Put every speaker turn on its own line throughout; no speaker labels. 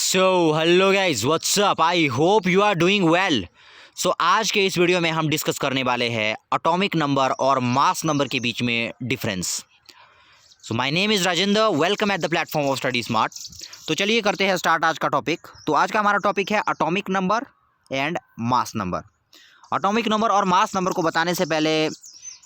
So hello guys what's up, I hope you are doing well. So आज के इस video में हम डिस्कस करने वाले हैं एटॉमिक नंबर और मास नंबर के बीच में difference. So my name is Rajendra, welcome at the platform of study smart. तो चलिए करते हैं स्टार्ट आज का टॉपिक। तो आज का हमारा टॉपिक है atomic number and mass number. Atomic number और मास नंबर को बताने से पहले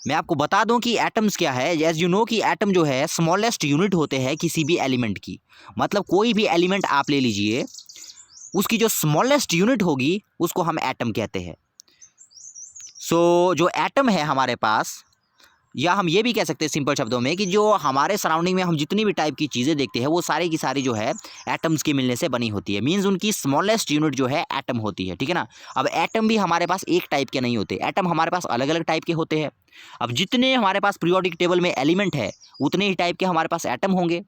मैं आपको बता दूं कि एटम्स क्या है। एज यू नो कि एटम जो है स्मॉलेस्ट यूनिट होते हैं किसी भी एलिमेंट की। मतलब कोई भी एलिमेंट आप ले लीजिए, उसकी जो स्मॉलेस्ट यूनिट होगी उसको हम एटम कहते हैं। सो जो एटम है हमारे पास, या हम ये भी कह सकते हैं सिंपल शब्दों में कि जो हमारे सराउंडिंग में हम जितनी भी टाइप की चीज़ें देखते हैं वो सारी की सारी जो है एटम्स के मिलने से बनी होती है। मींस उनकी स्मॉलेस्ट यूनिट जो है एटम होती है, ठीक है ना। अब एटम भी हमारे पास एक टाइप के नहीं होते, एटम हमारे पास अलग अलग टाइप के होते हैं। अब जितने हमारे पास पीरियोडिक टेबल में एलिमेंट है उतने ही टाइप के हमारे पास एटम होंगे।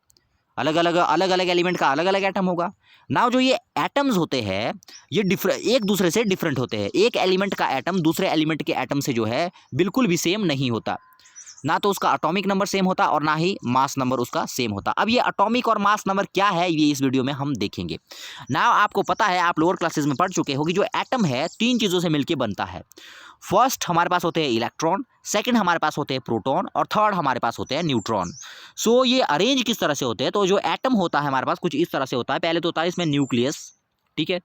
अलग अलग एलिमेंट का अलग अलग एटम होगा ना। जो ये एटम्स होते हैं ये एक दूसरे से डिफरेंट होते हैं। एक एलिमेंट का एटम दूसरे एलिमेंट के एटम से जो है बिल्कुल भी सेम नहीं होता। ना तो उसका एटॉमिक नंबर सेम होता और ना ही मास नंबर उसका सेम होता। अब ये एटॉमिक और मास नंबर क्या है ये इस वीडियो में हम देखेंगे ना। आपको पता है, आप लोअर क्लासेस में पढ़ चुके हो कि जो एटम है तीन चीज़ों से मिलकर बनता है। फर्स्ट हमारे पास होते हैं इलेक्ट्रॉन, सेकंड हमारे पास होते हैं प्रोटॉन और थर्ड हमारे पास होते हैं न्यूट्रॉन। सो ये अरेंज किस तरह से होते हैं? तो जो एटम होता है हमारे पास कुछ इस तरह से होता है। पहले तो होता है इसमें न्यूक्लियस, ठीक है।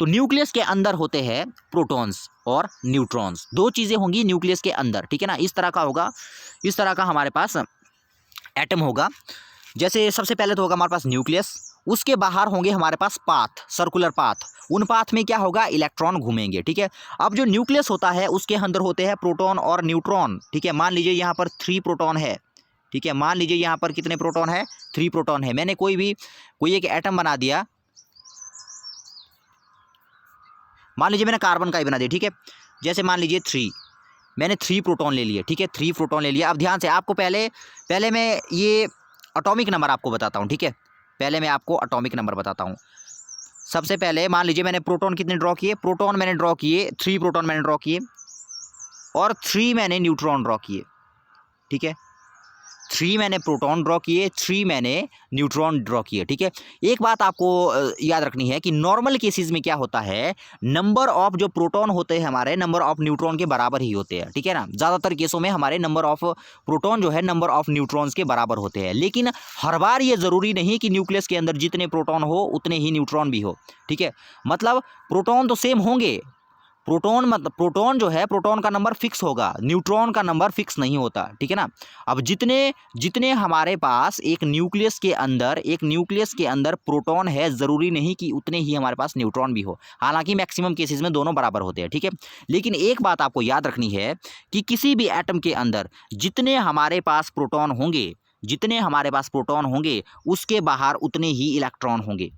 तो न्यूक्लियस के अंदर होते हैं प्रोटॉन्स और न्यूट्रॉन्स, दो चीज़ें होंगी न्यूक्लियस के अंदर, ठीक है ना। इस तरह का होगा, इस तरह का हमारे पास एटम होगा। जैसे सबसे पहले तो होगा हमारे पास न्यूक्लियस, उसके बाहर होंगे हमारे पास पाथ, सर्कुलर पाथ। उन पाथ में क्या होगा? इलेक्ट्रॉन घूमेंगे, ठीक है। अब जो न्यूक्लियस होता है उसके अंदर होते हैं प्रोटॉन और न्यूट्रॉन, ठीक है। मान लीजिए यहाँ पर 3 प्रोटॉन है, ठीक है। मान लीजिए यहाँ पर कितने प्रोटॉन है? 3 प्रोटॉन है। मैंने कोई एक एटम बना दिया, मान लीजिए मैंने कार्बन का ही बना दिया, ठीक है। जैसे मान लीजिए 3, मैंने 3 प्रोटॉन ले लिए, ठीक है। 3 प्रोटॉन ले लिया। अब ध्यान से आपको पहले मैं ये एटॉमिक नंबर आपको बताता हूँ, ठीक है। पहले मैं आपको एटॉमिक नंबर बताता हूँ। सबसे पहले मान लीजिए मैंने प्रोटॉन कितने ड्रॉ किए? प्रोटॉन मैंने ड्रॉ किए 3 प्रोटॉन मैंने ड्रॉ किए और 3 मैंने न्यूट्रॉन ड्रॉ किए, ठीक है। 3 मैंने प्रोटॉन ड्रॉ किए, 3 मैंने न्यूट्रॉन ड्रॉ किए, ठीक है। एक बात आपको याद रखनी है कि नॉर्मल केसेस में क्या होता है, नंबर ऑफ जो प्रोटॉन होते हैं हमारे नंबर ऑफ न्यूट्रॉन के बराबर ही होते हैं, ठीक है ना। ज़्यादातर केसों में हमारे नंबर ऑफ प्रोटॉन जो है नंबर ऑफ न्यूट्रॉन्स के बराबर होते हैं। लेकिन हर बार ये ज़रूरी नहीं कि न्यूक्लियस के अंदर जितने प्रोटॉन हो उतने ही न्यूट्रॉन भी हो, ठीक है। मतलब प्रोटॉन तो सेम होंगे, प्रोटॉन जो है प्रोटॉन का नंबर फिक्स होगा, न्यूट्रॉन का नंबर फिक्स नहीं होता, ठीक है ना। अब जितने जितने हमारे पास एक न्यूक्लियस के अंदर प्रोटॉन है, ज़रूरी नहीं कि उतने ही हमारे पास न्यूट्रॉन भी हो। हालांकि मैक्सिमम केसेस में दोनों बराबर होते हैं, ठीक है। लेकिन एक बात आपको याद रखनी है कि किसी भी एटम के अंदर जितने हमारे पास प्रोटॉन होंगे उसके बाहर उतने ही इलेक्ट्रॉन होंगे,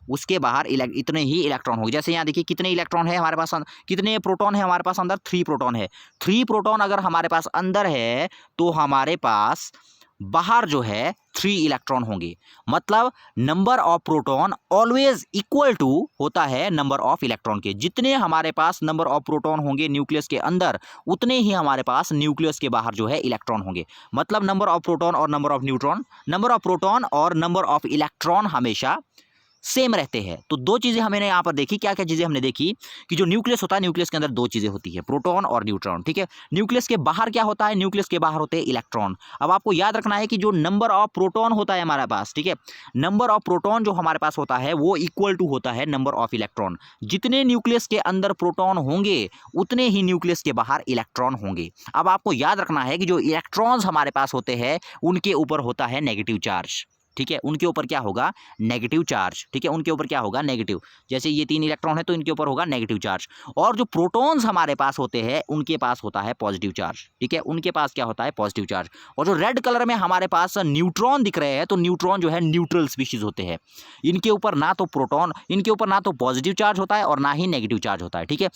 उसके बाहर इतने ही इलेक्ट्रॉन होंगे। जैसे यहाँ देखिए कितने इलेक्ट्रॉन है हमारे पास, कितने प्रोटॉन है हमारे पास अंदर? 3 प्रोटॉन है। 3 प्रोटॉन अगर हमारे पास अंदर है तो हमारे पास बाहर जो है 3 इलेक्ट्रॉन होंगे। मतलब number of proton always equal to होता है नंबर ऑफ इलेक्ट्रॉन के। जितने हमारे पास नंबर ऑफ प्रोटॉन होंगे न्यूक्लियस के अंदर उतने ही हमारे पास न्यूक्लियस के बाहर जो है इलेक्ट्रॉन होंगे। मतलब नंबर ऑफ प्रोटॉन और number of neutron, number of proton और नंबर ऑफ इलेक्ट्रॉन हमेशा सेम रहते हैं। तो दो चीज़ें हमने यहाँ पर देखी। क्या क्या चीज़ें हमने देखी कि जो न्यूक्लियस होता है, न्यूक्लियस के अंदर दो चीज़ें होती है, प्रोटॉन और न्यूट्रॉन, ठीक है। न्यूक्लियस के बाहर क्या होता है? न्यूक्लियस के बाहर होते हैं इलेक्ट्रॉन। अब आपको याद रखना है कि जो नंबर ऑफ प्रोटॉन होता है हमारे पास, ठीक है, नंबर ऑफ प्रोटॉन जो हमारे पास होता है वो इक्वल टू होता है नंबर ऑफ इलेक्ट्रॉन। जितने न्यूक्लियस के अंदर प्रोटॉन होंगे उतने ही न्यूक्लियस के बाहर इलेक्ट्रॉन होंगे। अब आपको याद रखना है कि जो इलेक्ट्रॉन्स हमारे पास होते हैं उनके ऊपर होता है नेगेटिव चार्ज, ठीक है। उनके ऊपर क्या होगा? नेगेटिव चार्ज, ठीक है। उनके ऊपर क्या होगा? नेगेटिव। जैसे ये 3 इलेक्ट्रॉन है तो इनके ऊपर होगा नेगेटिव चार्ज। और जो प्रोटॉन्स हमारे पास होते हैं उनके पास होता है पॉजिटिव चार्ज, ठीक है। उनके पास क्या होता है? Positive charge. और जो रेड कलर में हमारे पास न्यूट्रॉन दिख रहे हैं तो न्यूट्रॉन जो है न्यूट्रल स्पीशीज होते हैं। इनके ऊपर ना तो पॉजिटिव चार्ज होता है और ना ही नेगेटिव चार्ज होता है, ठीक है।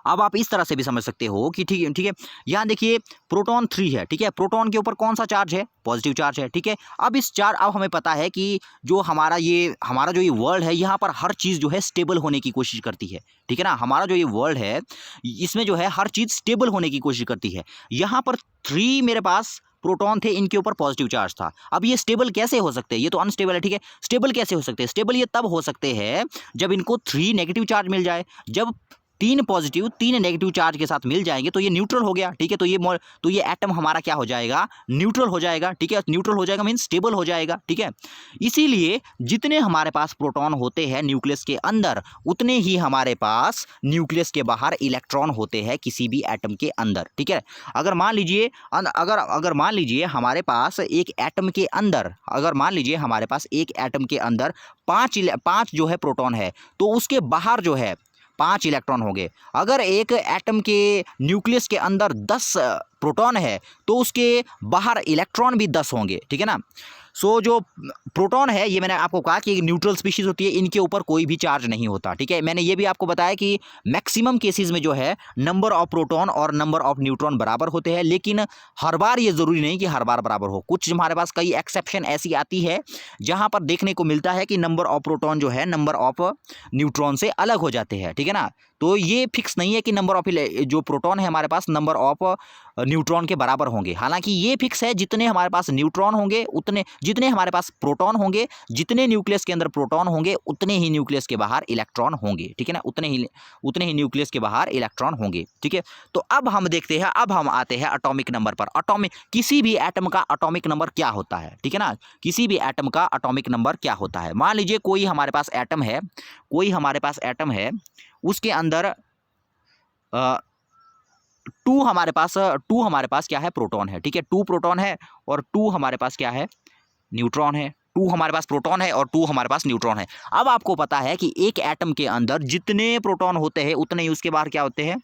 अब आप इस तरह से भी समझ सकते हो कि ठीक है, यहाँ देखिए प्रोटॉन 3 है, ठीक है। प्रोटॉन के ऊपर कौन सा चार्ज है? पॉजिटिव चार्ज है, ठीक है। अब हमें पता है कि जो हमारा जो ये वर्ल्ड है यहाँ पर हर चीज़ जो है स्टेबल होने की कोशिश करती है, ठीक है ना। हमारा जो ये वर्ल्ड है इसमें जो है हर चीज़ स्टेबल होने की कोशिश करती है। यहाँ पर 3 मेरे पास प्रोटॉन थे, इनके ऊपर पॉजिटिव चार्ज था। अब ये स्टेबल कैसे हो सकते हैं? ये तो अनस्टेबल है, ठीक है। स्टेबल कैसे हो सकते हैं? स्टेबल ये तब हो सकते हैं जब इनको 3 नेगेटिव चार्ज मिल जाए। जब 3 पॉजिटिव 3 नेगेटिव चार्ज के साथ मिल जाएंगे तो ये न्यूट्रल हो गया, ठीक है। तो ये एटम हमारा क्या हो जाएगा? न्यूट्रल हो जाएगा, ठीक है। न्यूट्रल हो जाएगा मीन्स स्टेबल हो जाएगा, ठीक है। इसीलिए जितने हमारे पास प्रोटॉन होते हैं न्यूक्लियस के अंदर, उतने ही हमारे पास न्यूक्लियस के बाहर इलेक्ट्रॉन होते हैं किसी भी एटम के अंदर, ठीक है। अगर मान लीजिए अगर मान लीजिए हमारे पास एक एटम के अंदर, अगर मान लीजिए हमारे पास एक एटम के अंदर 5 जो है प्रोटॉन है, तो उसके बाहर जो है 5 इलेक्ट्रॉन होंगे। अगर एक एटम के न्यूक्लियस के अंदर 10 प्रोटॉन है तो उसके बाहर इलेक्ट्रॉन भी 10 होंगे, ठीक है ना। सो जो प्रोटॉन है, ये मैंने आपको कहा कि न्यूट्रल स्पीशीज होती है, इनके ऊपर कोई भी चार्ज नहीं होता, ठीक है। मैंने ये भी आपको बताया कि मैक्सिमम केसेस में जो है नंबर ऑफ प्रोटॉन और नंबर ऑफ न्यूट्रॉन बराबर होते हैं, लेकिन हर बार ये ज़रूरी नहीं कि हर बार बराबर हो। कुछ हमारे पास कई एक्सेप्शन ऐसी आती है जहाँ पर देखने को मिलता है कि नंबर ऑफ प्रोटॉन जो है नंबर ऑफ न्यूट्रॉन से अलग हो जाते हैं, ठीक है ना। तो ये फिक्स नहीं है कि नंबर ऑफ जो प्रोटॉन है हमारे पास नंबर ऑफ न्यूट्रॉन के बराबर होंगे। हालांकि ये फिक्स है जितने हमारे पास न्यूट्रॉन होंगे उतने, जितने हमारे पास प्रोटॉन होंगे, जितने न्यूक्लियस के अंदर प्रोटॉन होंगे उतने ही न्यूक्लियस के बाहर इलेक्ट्रॉन होंगे, ठीक है ना। उतने ही न्यूक्लियस के बाहर इलेक्ट्रॉन होंगे, ठीक है। तो अब हम देखते हैं, अब हम आते हैं एटॉमिक नंबर पर। किसी भी एटम का एटॉमिक नंबर क्या होता है, ठीक है ना। किसी भी एटम का एटॉमिक नंबर क्या होता है? मान लीजिए कोई हमारे पास एटम है, उसके अंदर 2 हमारे पास क्या है? प्रोटॉन है, ठीक है। 2 प्रोटॉन है और 2 हमारे पास क्या है? न्यूट्रॉन है। 2 हमारे पास प्रोटॉन है और 2 हमारे पास न्यूट्रॉन है। अब आपको पता है कि एक एटम के अंदर जितने प्रोटॉन होते हैं उतने ही उसके बाहर क्या होते हैं?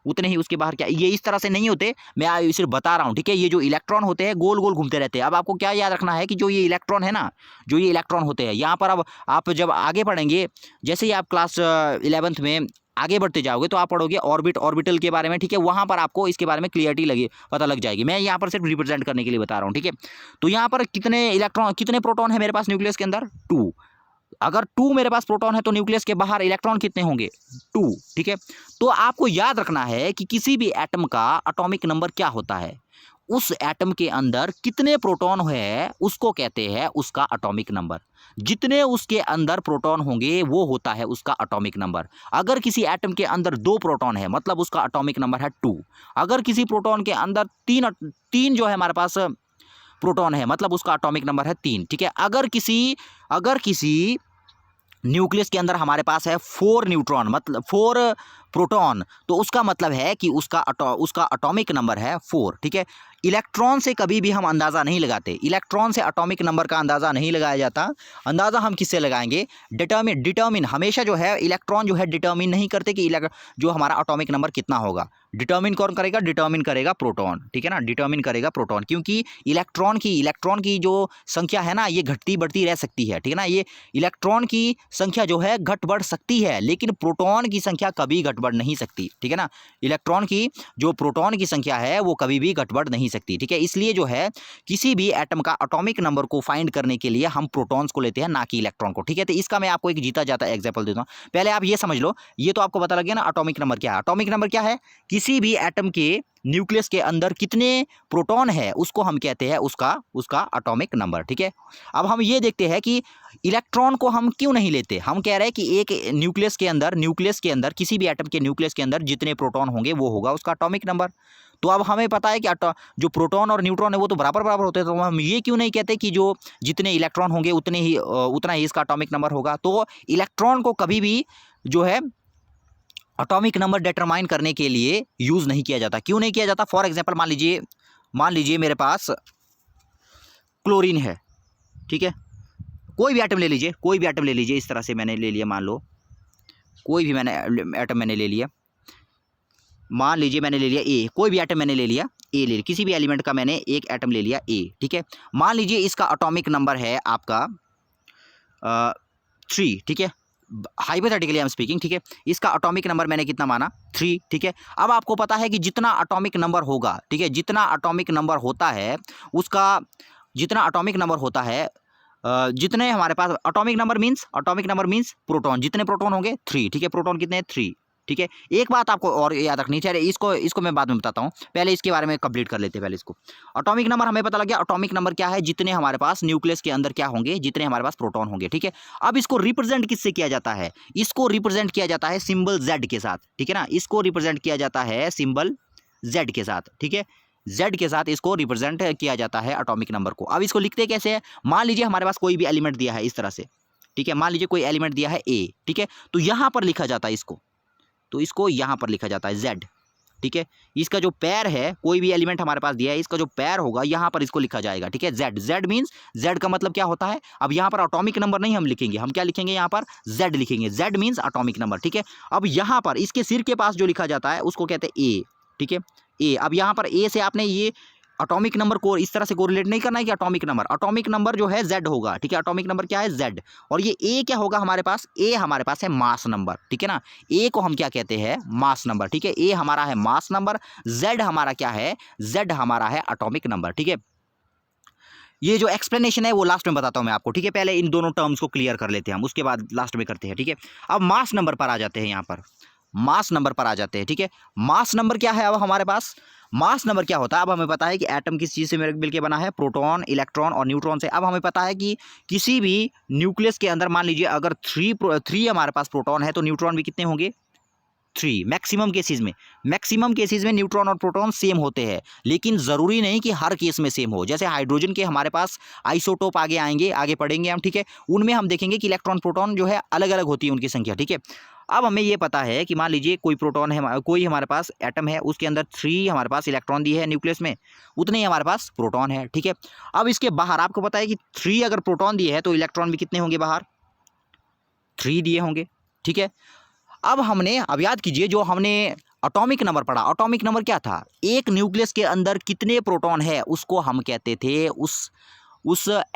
उतने ही उसके बाहर क्या, ये इस तरह से नहीं होते, मैं सिर्फ बता रहा हूँ, ठीक है। ये जो इलेक्ट्रॉन होते हैं गोल गोल घूमते रहते हैं। अब आपको क्या याद रखना है कि जो ये इलेक्ट्रॉन है ना, जो ये इलेक्ट्रॉन होते हैं यहाँ पर, अब आप जब आगे पढ़ेंगे, जैसे ही आप क्लास 11th में आगे बढ़ते जाओगे तो आप पढ़ोगे ऑर्बिटल के बारे में, ठीक है। वहाँ पर आपको इसके बारे में क्लियरिटी पता लग जाएगी। मैं यहाँ पर सिर्फ रिप्रेजेंट करने के लिए बता रहा हूँ, ठीक है। तो यहाँ पर कितने प्रोटॉन है मेरे पास न्यूक्लियस के अंदर? 2। अगर 2 मेरे पास प्रोटॉन है तो न्यूक्लियस के बाहर इलेक्ट्रॉन कितने होंगे? 2, ठीक है। तो आपको याद रखना है कि किसी भी एटम का एटॉमिक नंबर क्या होता है, उस एटम के अंदर कितने प्रोटॉन है उसको कहते हैं उसका एटॉमिक नंबर। जितने उसके अंदर प्रोटॉन होंगे वो होता है उसका एटॉमिक नंबर। अगर किसी एटम के अंदर 2 प्रोटॉन है मतलब उसका एटॉमिक नंबर है 2। अगर किसी प्रोटॉन के अंदर 3 जो है हमारे पास प्रोटॉन है मतलब उसका एटॉमिक नंबर है 3, ठीक है। अगर किसी न्यूक्लियस के अंदर हमारे पास है 4 न्यूट्रॉन मतलब 4 प्रोटॉन, तो उसका मतलब है कि उसका एटॉमिक नंबर है 4, ठीक है। इलेक्ट्रॉन से कभी भी हम अंदाज़ा नहीं लगाते, इलेक्ट्रॉन से एटॉमिक नंबर का अंदाज़ा नहीं लगाया जाता। अंदाज़ा हम किससे लगाएंगे? डिटर्मिन हमेशा जो है इलेक्ट्रॉन जो है डिटर्मिन नहीं करते कि जो हमारा एटॉमिक नंबर कितना होगा। डिटर्मिन कौन करेगा? डिटर्मिन करेगा प्रोटॉन, ठीक है ना। डिटर्मिन करेगा प्रोटॉन, क्योंकि इलेक्ट्रॉन की जो संख्या है ना, ये घटती बढ़ती रह सकती है, ठीक है ना। ये इलेक्ट्रॉन की संख्या जो है घट बढ़ सकती है, लेकिन प्रोटॉन की संख्या कभी घट बढ़ नहीं सकती, ठीक है ना। इलेक्ट्रॉन की जो प्रोटॉन की संख्या है वो कभी भी घट बढ़ नहीं सकती, ठीक है। इसलिए जो है किसी भी एटम का एटॉमिक नंबर को फाइंड करने के लिए हम प्रोटॉन्स को लेते हैं, ना कि इलेक्ट्रॉन को, ठीक है। तो इसका मैं आपको एक जीता जाता एग्जाम्पल देता हूँ। पहले आप ये समझ लो, ये तो आपको पता लग गया ना एटॉमिक नंबर क्या है। एटॉमिक नंबर क्या है? किसी भी एटम के न्यूक्लियस के अंदर कितने प्रोटॉन है उसको हम कहते हैं उसका एटॉमिक नंबर, ठीक है। अब हम ये देखते हैं कि इलेक्ट्रॉन को हम क्यों नहीं लेते। हम कह रहे हैं कि एक न्यूक्लियस के अंदर किसी भी एटम के न्यूक्लियस के अंदर जितने प्रोटॉन होंगे वो होगा उसका एटॉमिक नंबर। तो अब हमें पता है कि जो प्रोटॉन और न्यूट्रॉन है वो तो बराबर होते हैं, तो हम ये क्यों नहीं कहते कि जो जितने इलेक्ट्रॉन होंगे उतना ही इसका एटॉमिक नंबर होगा। तो इलेक्ट्रॉन को कभी भी जो है एटॉमिक नंबर डिटरमाइन करने के लिए यूज़ नहीं किया जाता। क्यों नहीं किया जाता? फॉर एग्जांपल मान लीजिए मेरे पास क्लोरीन है, ठीक है। कोई भी एटम ले लीजिए, इस तरह से मैंने ले लिया, मान लो कोई भी एटम मैंने ले लिया, मान लीजिए मैंने ले लिया ए, कोई भी एटम मैंने ले लिया ए, किसी भी एलिमेंट का मैंने एक एटम ले लिया ए, ठीक है। मान लीजिए इसका एटॉमिक नंबर है आपका 3, ठीक है। हाइपोथेटिकली आई एम स्पीकिंग, ठीक है। इसका एटॉमिक नंबर मैंने कितना माना? 3, ठीक है। अब आपको पता है कि जितना एटॉमिक नंबर होगा, ठीक है, जितना एटॉमिक नंबर होता है जितने हमारे पास एटॉमिक नंबर मींस प्रोटॉन, जितने प्रोटॉन होंगे 3, ठीक है। प्रोटॉन कितने हैं? 3, ठीक है। एक बात आपको और याद रखनी चाहिए, इसको मैं बाद में बताता हूँ, पहले इसके बारे में कंप्लीट कर लेते हैं पहले इसको। एटॉमिक नंबर हमें पता लग गया, एटॉमिक नंबर क्या है, जितने हमारे पास न्यूक्लियस के अंदर क्या होंगे, जितने हमारे पास प्रोटॉन होंगे, ठीक है। अब इसको रिप्रेजेंट किससे किया जाता है, इसको रिप्रेजेंट किया जाता है सिंबल Z के साथ, ठीक है ना। इसको रिप्रेजेंट किया जाता है सिंबल Z के साथ, ठीक है। Z के साथ इसको रिप्रेजेंट किया जाता है एटॉमिक नंबर को। अब इसको लिखते कैसे हैं, मान लीजिए हमारे पास कोई भी एलिमेंट दिया है इस तरह से, ठीक है। मान लीजिए कोई एलिमेंट दिया है A, ठीक है, तो यहां पर लिखा जाता है इसको, तो इसको यहां पर लिखा जाता है Z, ठीक है। इसका जो पैर है, कोई भी एलिमेंट हमारे पास दिया है, इसका जो पैर होगा यहां पर इसको लिखा जाएगा, ठीक है। Z मींस, Z का मतलब क्या होता है, अब यहां पर एटॉमिक नंबर नहीं हम लिखेंगे, हम क्या लिखेंगे, यहां पर Z लिखेंगे। Z मींस एटॉमिक नंबर, ठीक है। अब यहां पर इसके सिर के पास जो लिखा जाता है उसको कहते हैं A, ठीक है, A। अब यहां पर A से आपने ये एटॉमिक नंबर को इस तरह से कोरिलेट नहीं करना है कि एटॉमिक नंबर जो है Z होगा, ठीक है। एटॉमिक नंबर क्या है, Z। और ये A क्या होगा हमारे पास, A हमारे पास है मास नंबर, ठीक है ना। A को हम क्या कहते हैं, मास नंबर, ठीक है। A हमारा है मास नंबर, Z हमारा क्या है, Z हमारा है एटॉमिक नंबर, ठीक है। ये जो एक्सप्लेनेशन है वो लास्ट में बताता हूं मैं आपको, ठीक है। पहले इन दोनों टर्म्स को क्लियर कर लेते हैं हम, उसके बाद लास्ट में करते हैं, ठीक है। अब मास नंबर पर आ जाते हैं, यहाँ पर मास नंबर पर आ जाते हैं, ठीक है। मास नंबर क्या है अब हमारे पास, मास नंबर क्या होता है, अब हमें पता है कि एटम किस चीज़ से मिलकर बना है, प्रोटॉन, इलेक्ट्रॉन और न्यूट्रॉन से। अब हमें पता है कि किसी भी न्यूक्लियस के अंदर मान लीजिए अगर थ्री हमारे पास प्रोटॉन है तो न्यूट्रॉन भी कितने होंगे, 3। मैक्सिमम केसेस में न्यूट्रॉन और प्रोटॉन सेम होते हैं, लेकिन ज़रूरी नहीं कि हर केस में सेम हो। जैसे हाइड्रोजन के हमारे पास आइसोटोप आगे पढ़ेंगे हम, ठीक है। उनमें हम देखेंगे कि इलेक्ट्रॉन प्रोटॉन जो है अलग अलग होती है उनकी संख्या, ठीक है। अब हमें ये पता है कि मान लीजिए कोई प्रोटॉन है, कोई हमारे पास एटम है, उसके अंदर 3 हमारे पास इलेक्ट्रॉन दिए है न्यूक्लियस में, उतने ही हमारे पास प्रोटॉन है, ठीक है। अब इसके बाहर आपको पता है कि 3 अगर प्रोटॉन दिए है तो इलेक्ट्रॉन भी कितने होंगे, बाहर 3 दिए होंगे, ठीक है। अब याद कीजिए जो हमने एटॉमिक नंबर पढ़ा, एटॉमिक नंबर क्या था, एक न्यूक्लियस के अंदर कितने प्रोटॉन है उसको हम कहते थे उस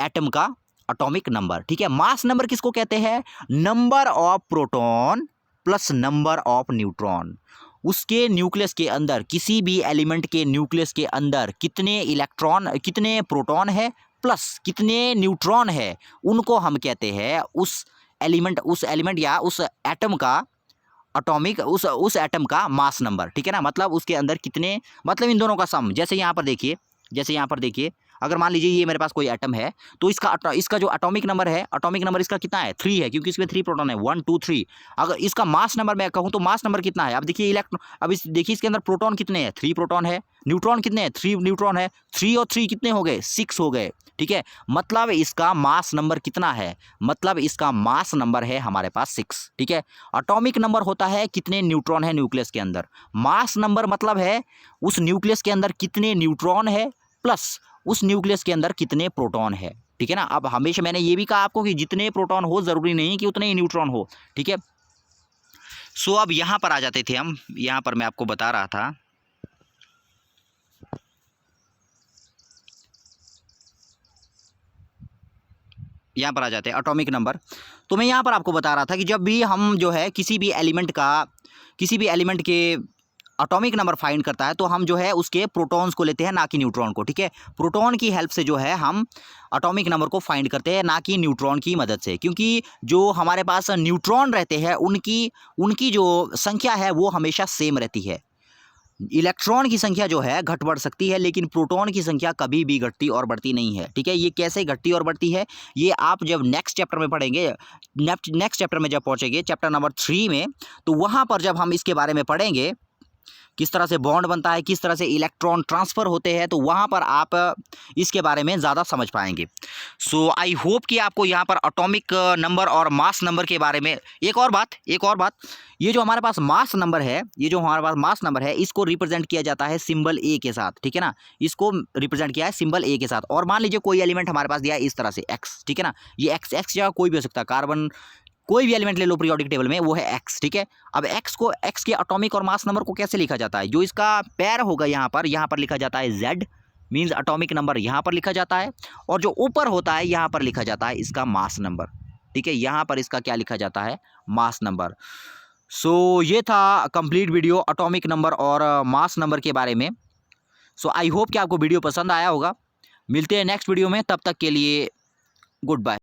एटम का एटॉमिक नंबर, ठीक है। मास नंबर किसको कहते हैं, number of proton plus number of neutron. उसके न्यूक्लियस के अंदर, किसी भी एलिमेंट के न्यूक्लियस के अंदर कितने प्रोटॉन है प्लस कितने न्यूट्रॉन है, उनको हम कहते हैं उस एलिमेंट या उस एटम का एटॉमिक, उस एटम का मास नंबर, ठीक है ना। मतलब उसके अंदर कितने, मतलब इन दोनों का सम। जैसे यहाँ पर देखिए अगर मान लीजिए ये मेरे पास कोई एटम है तो इसका जो एटॉमिक नंबर है, एटॉमिक नंबर इसका कितना है, 3 है, क्योंकि इसमें 3 प्रोटॉन है, 1 2 3। अगर इसका मास नंबर मैं कहूँ तो मास नंबर कितना है, अब देखिए देखिए इसके अंदर प्रोटॉन कितने हैं, 3 प्रोटॉन है, न्यूट्रॉन कितने हैं, 3 न्यूट्रॉन है, 3 और 3 कितने हो गए, 6 हो गए, ठीक है। मतलब इसका मास नंबर कितना है, मतलब इसका मास नंबर है हमारे पास 6, ठीक है। एटॉमिक नंबर होता है कितने न्यूट्रॉन है न्यूक्लियस के अंदर, मास नंबर मतलब है उस न्यूक्लियस के अंदर कितने न्यूट्रॉन है प्लस उस न्यूक्लियस के अंदर कितने प्रोटॉन है, ठीक है ना। अब हमेशा मैंने ये भी कहा आपको कि जितने प्रोटॉन हो जरूरी नहीं कि उतने ही न्यूट्रॉन हो, ठीक है। सो अब यहां पर आ जाते थे हम, यहां पर मैं आपको बता रहा था, यहाँ पर आ जाते हैं एटॉमिक नंबर। तो मैं यहाँ पर आपको बता रहा था कि जब भी हम जो है किसी भी एलिमेंट के एटॉमिक नंबर फाइंड करता है तो हम जो है उसके प्रोटॉन्स को लेते हैं, ना कि न्यूट्रॉन को, ठीक है। प्रोटॉन की हेल्प से जो है हम एटॉमिक नंबर को फाइंड करते हैं, ना कि न्यूट्रॉन की मदद से, क्योंकि जो हमारे पास न्यूट्रॉन रहते हैं उनकी जो संख्या है वो हमेशा सेम रहती है। इलेक्ट्रॉन की संख्या जो है घट बढ़ सकती है, लेकिन प्रोटॉन की संख्या कभी भी घटती और बढ़ती नहीं है, ठीक है। ये कैसे घटती और बढ़ती है, ये आप जब नेक्स्ट चैप्टर में पढ़ेंगे, नेक्स्ट चैप्टर में जब पहुंचेंगे, चैप्टर नंबर 3 में, तो वहां पर जब हम इसके बारे में पढ़ेंगे, किस तरह से बॉन्ड बनता है, किस तरह से इलेक्ट्रॉन ट्रांसफ़र होते हैं, तो वहाँ पर आप इसके बारे में ज़्यादा समझ पाएंगे। सो आई होप कि आपको यहाँ पर एटॉमिक नंबर और मास नंबर के बारे में एक और बात, ये जो हमारे पास मास नंबर है, इसको रिप्रेजेंट किया जाता है सिंबल A के साथ, ठीक है ना। इसको रिप्रेजेंट किया है सिंबल A के साथ। और मान लीजिए कोई एलिमेंट हमारे पास दिया है इस तरह से X, ठीक है ना। ये एक्स जगह कोई भी हो सकता है, कार्बन, कोई भी एलिमेंट ले लो पीरियोडिक टेबल में, वो है X, ठीक है। अब X के एटॉमिक और मास नंबर को कैसे लिखा जाता है, जो इसका पैर होगा यहाँ पर लिखा जाता है Z, मींस एटॉमिक नंबर यहाँ पर लिखा जाता है, और जो ऊपर होता है यहाँ पर लिखा जाता है इसका मास नंबर, ठीक है। यहाँ पर इसका क्या लिखा जाता है, मास नंबर। सो ये था कंप्लीट वीडियो एटॉमिक नंबर और मास नंबर के बारे में। सो आई होप कि आपको वीडियो पसंद आया होगा। मिलते हैं नेक्स्ट वीडियो में, तब तक के लिए गुड बाय।